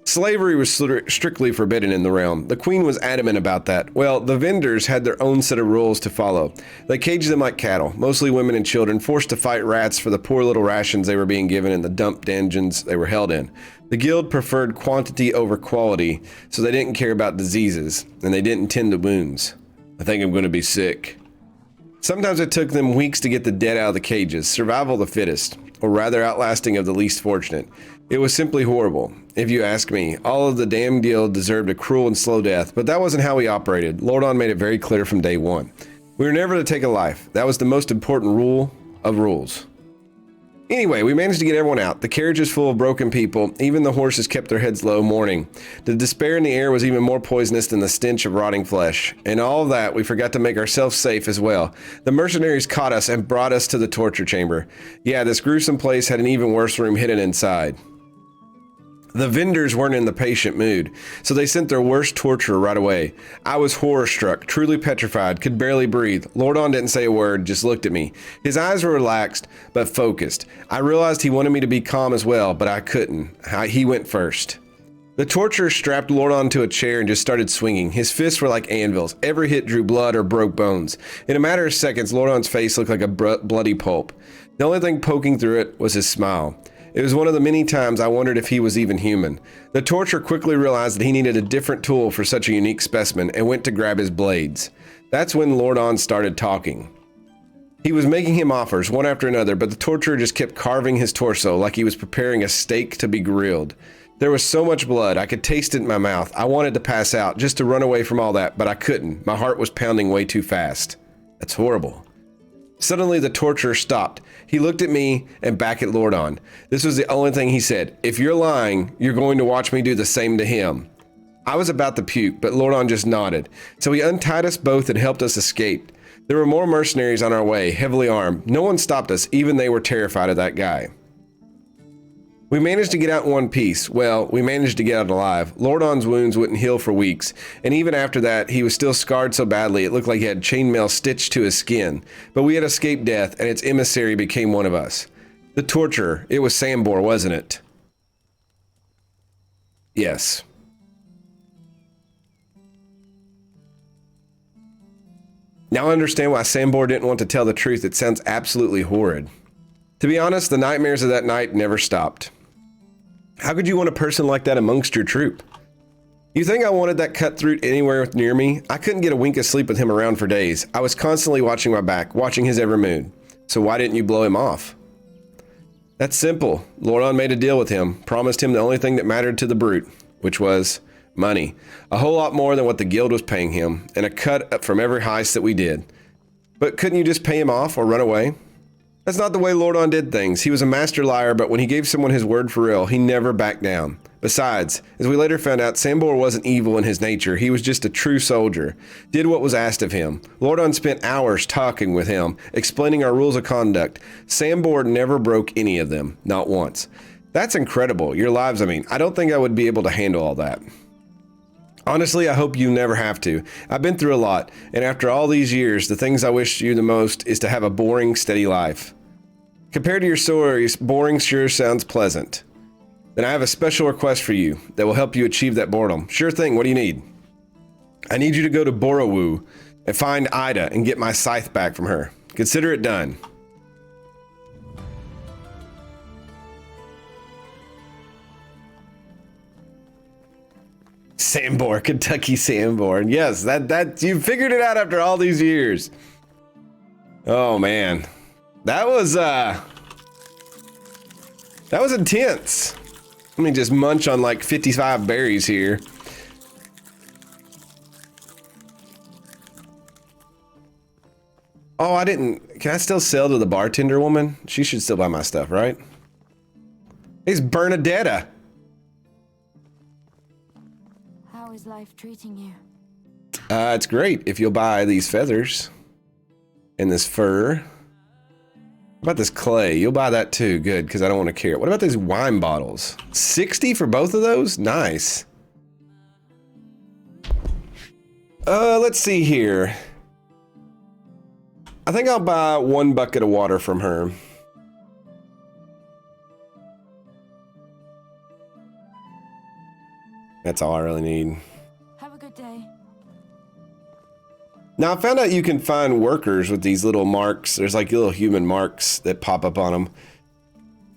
Slavery was strictly forbidden in the realm. The queen was adamant about that. Well, the Vendors had their own set of rules to follow. They caged them like cattle, mostly women and children, forced to fight rats for the poor little rations they were being given in the dump dungeons they were held in. The guild preferred quantity over quality, so they didn't care about diseases, and they didn't tend to wounds. I think I'm going to be sick. Sometimes it took them weeks to get the dead out of the cages, survival of the fittest, or rather outlasting of the least fortunate. It was simply horrible. If you ask me, all of the damn guild deserved a cruel and slow death, but that wasn't how we operated. Lordon made it very clear from day one. We were never to take a life. That was the most important rule of rules. Anyway, we managed to get everyone out. The carriage was full of broken people. Even the horses kept their heads low, mourning. The despair in the air was even more poisonous than the stench of rotting flesh. And all of that, we forgot to make ourselves safe as well. The mercenaries caught us and brought us to the torture chamber. Yeah, this gruesome place had an even worse room hidden inside. The Vendors weren't in the patient mood, so they sent their worst torturer right away. I was horror-struck, truly petrified, could barely breathe. Lordon didn't say a word, just looked at me. His eyes were relaxed, but focused. I realized he wanted me to be calm as well, but I couldn't. He went first. The torturer strapped Lordon to a chair and just started swinging. His fists were like anvils. Every hit drew blood or broke bones. In a matter of seconds, Lordon's face looked like a bloody pulp. The only thing poking through it was his smile. It was one of the many times I wondered if he was even human. The torturer quickly realized that he needed a different tool for such a unique specimen and went to grab his blades. That's when Lordon started talking. He was making him offers, one after another, but the torturer just kept carving his torso like he was preparing a steak to be grilled. There was so much blood, I could taste it in my mouth. I wanted to pass out, just to run away from all that, but I couldn't. My heart was pounding way too fast. That's horrible. Suddenly, the torturer stopped. He looked at me and back at Lordon. This was the only thing he said. If you're lying, you're going to watch me do the same to him. I was about to puke, but Lordon just nodded. So he untied us both and helped us escape. There were more mercenaries on our way, heavily armed. No one stopped us, even they were terrified of that guy. We managed to get out in one piece. Well, we managed to get out alive. Lordon's wounds wouldn't heal for weeks, and even after that, he was still scarred so badly it looked like he had chainmail stitched to his skin. But we had escaped death, and its emissary became one of us. The torturer. It was Sambor, wasn't it? Yes. Now I understand why Sambor didn't want to tell the truth. It sounds absolutely horrid. To be honest, the nightmares of that night never stopped. How could you want a person like that amongst your troop? You think I wanted that cutthroat anywhere near me? I couldn't get a wink of sleep with him around for days. I was constantly watching my back, watching his every move. So why didn't you blow him off? That's simple. Lordon made a deal with him, promised him the only thing that mattered to the brute, which was money. A whole lot more than what the guild was paying him, and a cut from every heist that we did. But couldn't you just pay him off or run away? That's not the way Lordon did things. He was a master liar, but when he gave someone his word for real, he never backed down. Besides, as we later found out, Sambor wasn't evil in his nature. He was just a true soldier. Did what was asked of him. Lordon spent hours talking with him, explaining our rules of conduct. Sambor never broke any of them, not once. That's incredible. Your lives, I don't think I would be able to handle all that. Honestly, I hope you never have to. I've been through a lot, and after all these years, the things I wish you the most is to have a boring, steady life. Compared to your stories, boring sure sounds pleasant. Then I have a special request for you that will help you achieve that boredom. Sure thing, what do you need? I need you to go to Borowu and find Ida and get my scythe back from her. Consider it done. Sambor, Kentucky Sambor. Yes, that you figured it out after all these years. Oh man. That was intense. Let me just munch on like 55 berries here. Oh, I didn't. Can I still sell to the bartender woman? She should still buy my stuff, right? It's Bernadetta. How is life treating you? It's great if you'll buy these feathers and this fur. What about this clay? You'll buy that too. Good, because I don't want to carry it. What about these wine bottles? 60 for both of those? Nice. Let's see here. I think I'll buy 1 bucket of water from her. That's all I really need. Have a good day. Now, I found out you can find workers with these little marks. There's like little human marks that pop up on them.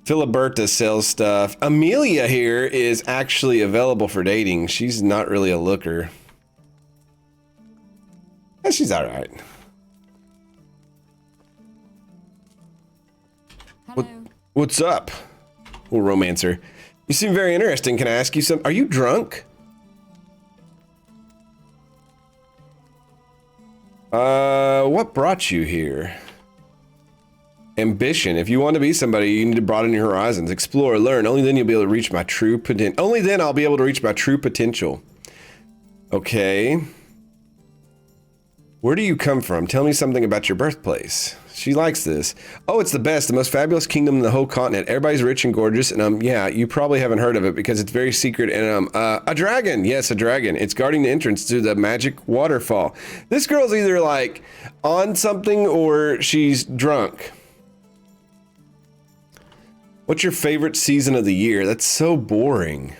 Filiberta sells stuff. Amelia here is actually available for dating. She's not really a looker. Yeah, she's all right. Hello. What's up? We'll romance her. You seem very interesting. Can I ask you something? Are you drunk? What brought you here? Ambition. If you want to be somebody, you need to broaden your horizons. Explore, learn. Only then you'll be able to reach my true potential. Only then I'll be able to reach my true potential. Okay. Where do you come from? Tell me something about your birthplace. She likes this. Oh, it's the best, the most fabulous kingdom in the whole continent. Everybody's rich and gorgeous, and yeah, you probably haven't heard of it because it's very secret. And a dragon. Yes, a dragon. It's guarding the entrance to the magic waterfall. This girl's either like on something or she's drunk. What's your favorite season of the year? That's so boring.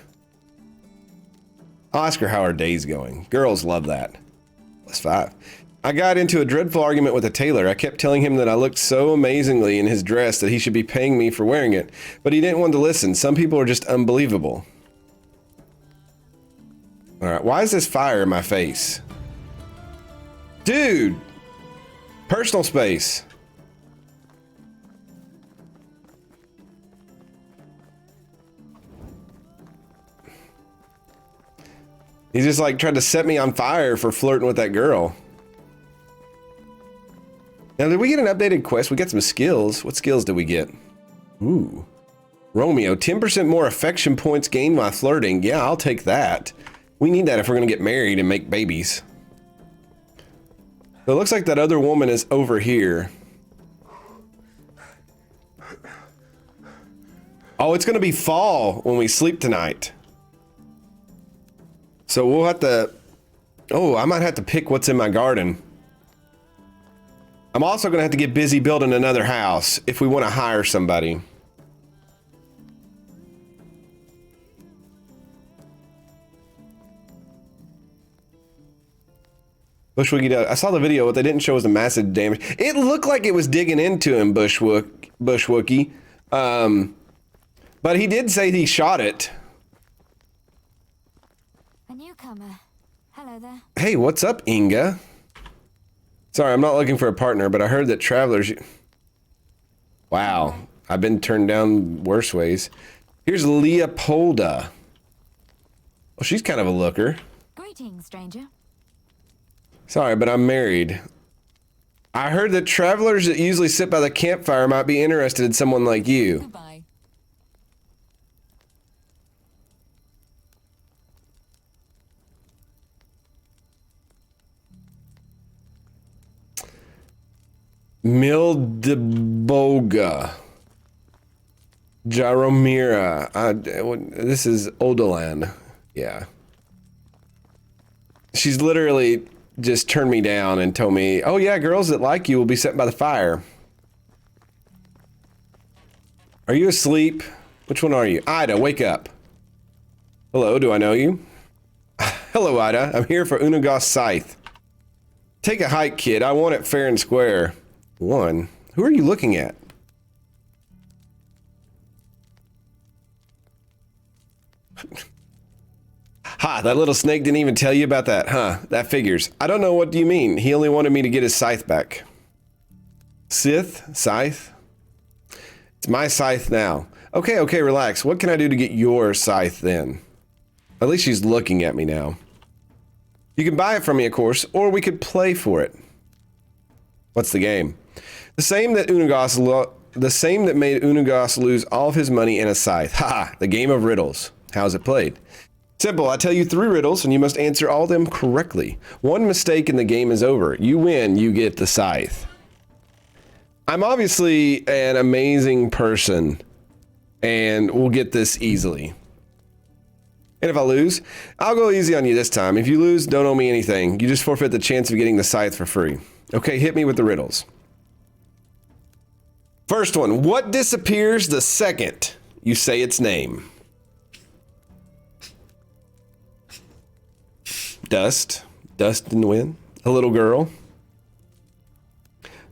I'll ask her how her day's going. Girls love that. +5. I got into a dreadful argument with a tailor. I kept telling him that I looked so amazingly in his dress that he should be paying me for wearing it, but he didn't want to listen. Some people are just unbelievable. All right, why is this fire in my face? Dude! Personal space. He just like tried to set me on fire for flirting with that girl. Now, did we get an updated quest? We got some skills. What skills did we get? Ooh. Romeo, 10% more affection points gained while flirting. Yeah, I'll take that. We need that if we're going to get married and make babies. So it looks like that other woman is over here. Oh, it's going to be fall when we sleep tonight. So we'll have to... Oh, I might have to pick what's in my garden. I'm also going to have to get busy building another house if we want to hire somebody. Bushwookie, I saw the video. What they didn't show was the massive damage. It looked like it was digging into him, Bushwookie. But he did say he shot it. A newcomer. Hello there. Hey, what's up, Inga? Sorry, I'm not looking for a partner, but I heard that travelers... Wow, I've been turned down worse ways. Here's Leopolda. Well, she's kind of a looker. Greetings, stranger. Sorry, but I'm married. I heard that travelers that usually sit by the campfire might be interested in someone like you. Goodbye. Mildeboga. Jaromira. This is Odolan. Yeah. She's literally just turned me down and told me, oh yeah, girls that like you will be set by the fire. Are you asleep? Which one are you? Ida, wake up. Hello, do I know you? Hello, Ida. I'm here for Unagas Scythe. Take a hike, kid. I want it fair and square. One. Who are you looking at? Ha, that little snake didn't even tell you about that, huh? That figures. I don't know, what do you mean? He only wanted me to get his scythe back. Scythe. It's my scythe now. Okay, relax. What can I do to get your scythe then? At least she's looking at me now. You can buy it from me, of course, or we could play for it. What's the game? The same that made Unagos lose all of his money in a scythe. Ha! The game of riddles. How's it played? Simple. I tell you 3 riddles, and you must answer all of them correctly. One mistake and the game is over. You win, you get the scythe. I'm obviously an amazing person, and we'll get this easily. And if I lose, I'll go easy on you this time. If you lose, don't owe me anything. You just forfeit the chance of getting the scythe for free. Okay, hit me with the riddles. First one. What disappears the second you say its name? Dust. Dust in the wind. A little girl.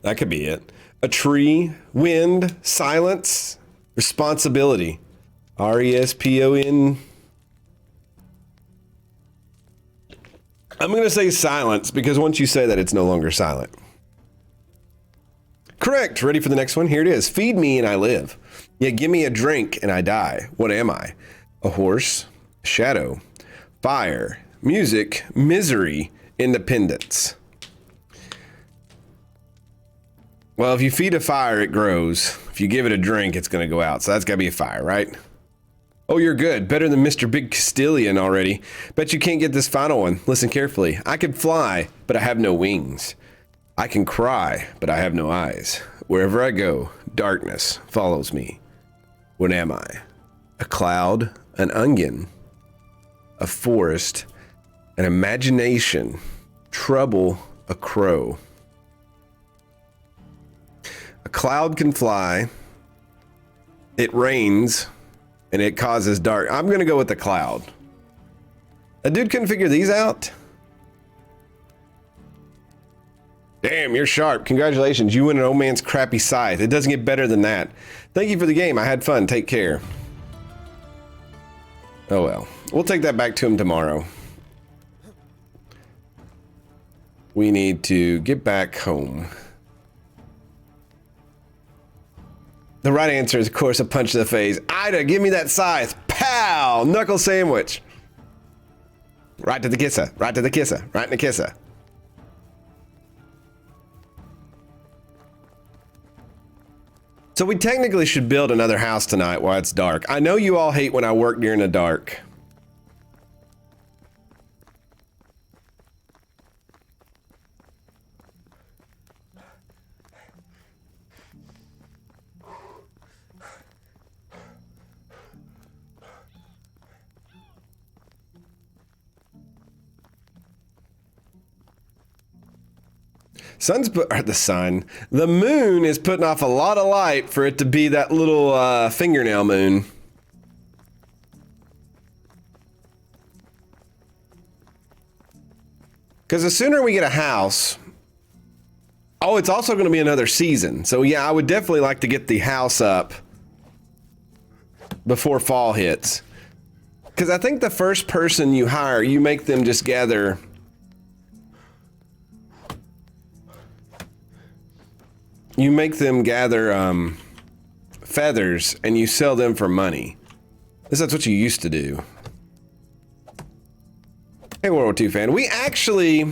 That could be it. A tree. Wind. Silence. Responsibility. R-E-S-P-O-N. I'm going to say silence because once you say that, it's no longer silent. Correct. Ready for the next one? Here it is. Feed me and I live. Yeah, give me a drink and I die. What am I? A horse. Shadow. Fire. Music. Misery. Independence. Well, if you feed a fire, it grows. If you give it a drink, it's going to go out. So that's got to be a fire, right? Oh, you're good. Better than Mr. Big Castilian already. Bet you can't get this final one. Listen carefully. I can fly, but I have no wings. I can cry, but I have no eyes. Wherever I go, darkness follows me. What am I? A cloud, an onion, a forest, an imagination, trouble, a crow. A cloud can fly, it rains, and it causes dark. I'm going to go with the cloud. A dude couldn't figure these out? Damn, you're sharp. Congratulations. You win an old man's crappy scythe. It doesn't get better than that. Thank you for the game. I had fun. Take care. Oh well. We'll take that back to him tomorrow. We need to get back home. The right answer is, of course, a punch to the face. Ida, give me that scythe. Pow! Knuckle sandwich. Right to the kisser. Right to the kisser. Right in the kisser. So we technically should build another house tonight while it's dark. I know you all hate when I work during the dark. The moon is putting off a lot of light for it to be that little fingernail moon. Because the sooner we get a house, oh, it's also going to be another season. So yeah, I would definitely like to get the house up before fall hits. Because I think the first person you hire, you make them just gather feathers and you sell them for money. At least that's what you used to do. Hey, World War II fan. We actually,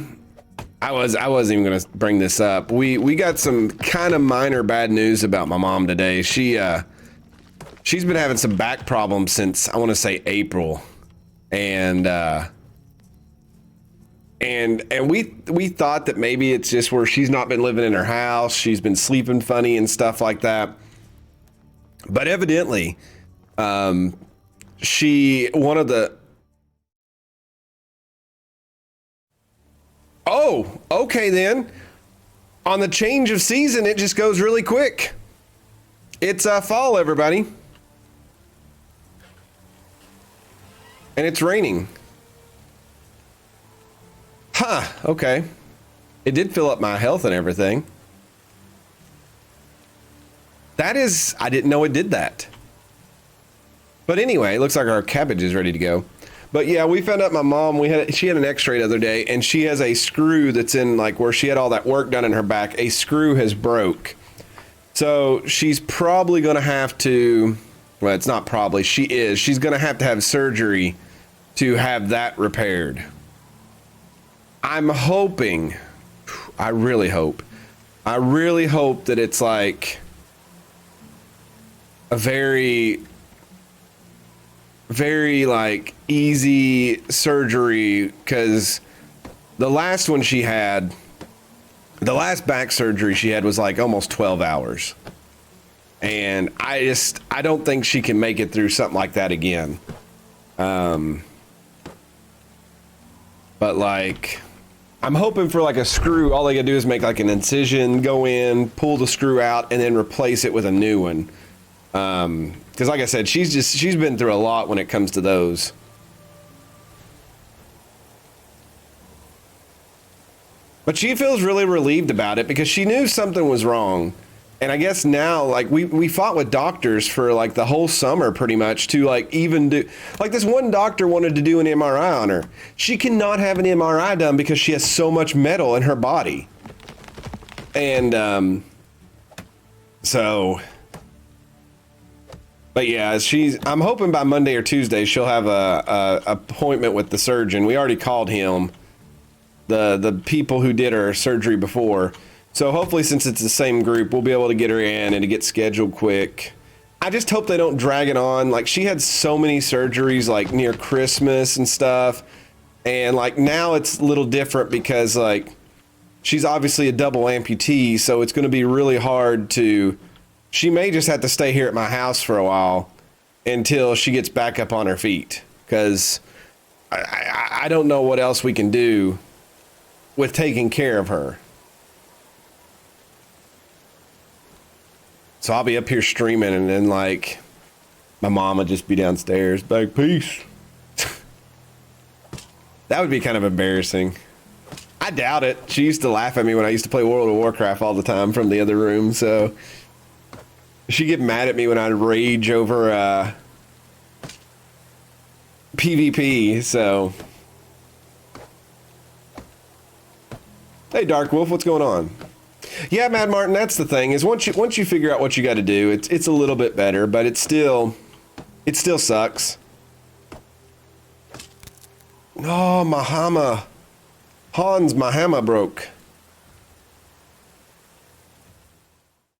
I wasn't even gonna bring this up. We got some kind of minor bad news about my mom today. She's been having some back problems since, I want to say, April. And we thought that maybe it's just where she's not been living in her house. She's been sleeping funny and stuff like that. But evidently, one of the... Oh, okay then. On the change of season, it just goes really quick. It's fall, everybody. And it's raining. Huh, okay. It did fill up my health and everything. That is, I didn't know it did that. But anyway, it looks like our cabbage is ready to go. But yeah, we found out my mom, she had an x-ray the other day, and she has a screw that's in, like, where she had all that work done in her back. A screw has broke. So she's probably going to have to, well, it's not probably, she is. She's going to have surgery to have that repaired. I'm hoping, I really hope that it's like a very, very like easy surgery, because the last one she had, the last back surgery she had was like almost 12 hours. And I don't think she can make it through something like that again. But like, I'm hoping for like a screw. All they gotta do is make like an incision, go in, pull the screw out, and then replace it with a new one. Because like I said, she's been through a lot when it comes to those. But she feels really relieved about it because she knew something was wrong. And I guess now, like, we fought with doctors for like the whole summer pretty much to like even do, like this one doctor wanted to do an MRI on her. She cannot have an MRI done because she has so much metal in her body. And so, but yeah, I'm hoping by Monday or Tuesday she'll have a appointment with the surgeon. We already called him. The people who did her surgery before. So hopefully, since it's the same group, we'll be able to get her in and to get scheduled quick. I just hope they don't drag it on. Like, she had so many surgeries like near Christmas and stuff. And like now it's a little different because like she's obviously a double amputee. So it's going to be really hard she may just have to stay here at my house for a while until she gets back up on her feet. Because I don't know what else we can do with taking care of her. So I'll be up here streaming and then like my mom would just be downstairs like, peace. That would be kind of embarrassing. I doubt it. She used to laugh at me when I used to play World of Warcraft all the time from the other room. So she'd get mad at me when I'd rage over PvP. So hey, Dark Wolf, what's going on? Yeah, Mad Martin, that's the thing, is once you figure out what you got to do, it's a little bit better, but it still sucks. Oh, my hammer. My hammer broke.